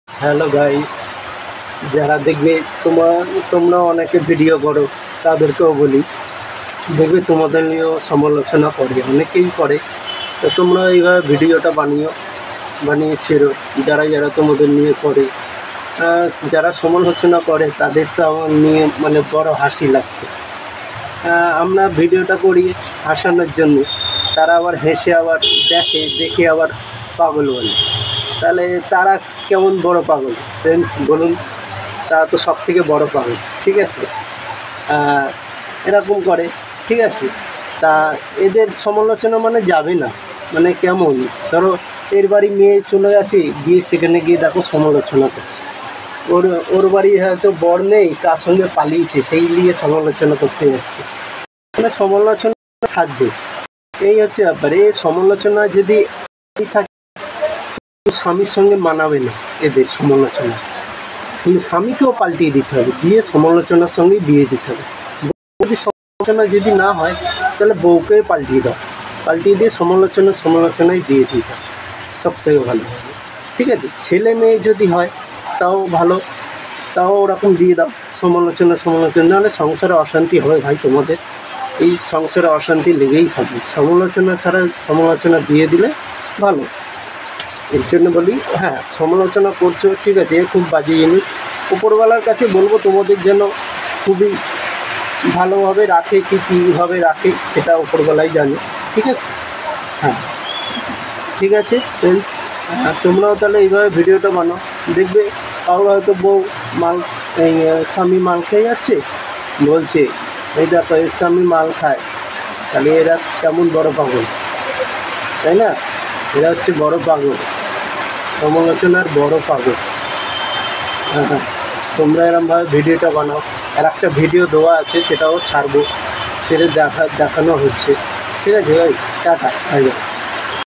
Hello guys, যারা দেখবে তোমরা অনেকে ভিডিও করো, তাদেরকেও বলি, দেখবে তোমাদের নিয়েও সমালোচনা করে, অনেকেই করে। তো তোমরা এইভাবে ভিডিওটা বানিয়ে ছেড়ো, যারা যারা তোমাদের নিয়ে করে। যারা সমালোচনা করে তাদের তো আমার নিয়ে মানে বড় হাসি লাগছে। আমরা ভিডিওটা করি হাসানোর জন্য, তারা আবার হেসে আবার দেখে আবার পাগল বলে। তাহলে তারা কেমন বড় পাগল ফ্রেন্ডস বলুন? তারা তো সব থেকে বড় পাগল, ঠিক আছে? এরকম করে, ঠিক আছে? তা এদের সমালোচনা মানে যাবে না, মানে কেমন? ধরো এর বাড়ি মেয়ে চলে গেছে, গিয়ে সেখানে গিয়ে দেখো সমালোচনা করছে। ওর ওর বাড়ি হয়তো বর নেই, কার সঙ্গে পালিয়েছে, সেই নিয়ে সমালোচনা করতে যাচ্ছে। মানে সমালোচনা থাকবে, এই হচ্ছে ব্যাপার। এই সমালোচনা যদি থাকে, স্বামীর সঙ্গে মানাবে না এদের সমালোচনা, কিন্তু স্বামীকেও পাল্টিয়ে দিতে হবে, দিয়ে সমালোচনার সঙ্গে বিয়ে দিতে হবে। যদি সমালোচনা যদি না হয়, তাহলে বউকে পাল্টিয়ে দিয়ে সমালোচনায় বিয়ে দিতে হবে, সব থেকে ভালো, ঠিক আছে? ছেলে মেয়ে যদি হয় তাও ভালো, তাও ওরকম দিয়ে দাও। সমালোচনা নাহলে সংসারে অশান্তি হয় ভাই। তোমাদের এই সংসারে অশান্তি লেগেই থাকবে, সমালোচনা দিয়ে দিলে ভালো। এর জন্য বলি, হ্যাঁ সমালোচনা করছো, ঠিক আছে, খুব বাজে জিনিস। উপরওয়ালার কাছে বলবো তোমাদের যেন খুবই ভালোভাবে রাখে, কীভাবে রাখে সেটা উপরওয়ালাই জানে, ঠিক আছে? হ্যাঁ, ঠিক আছে ফ্রেন্ডস, তোমরাও তাহলে এইভাবে ভিডিওটা বানাও। দেখবে কারোর হয়তো স্বামী মাল খেয়ে যাচ্ছে, বলছে এই দেখো এর স্বামী মাল খায়, তাহলে এরা কেমন বড় পাগল, তাই না? এরা হচ্ছে বড় পাগল, সমালোচনার বড় পাগল। হ্যাঁ, তোমরা এরমভাবে ভিডিওটা বানাও। আর একটা ভিডিও দেওয়া আছে, সেটাও ছাড়বো, ছেড়ে দেখানো হচ্ছে, ঠিক আছে গাইস? Tata, bye bye.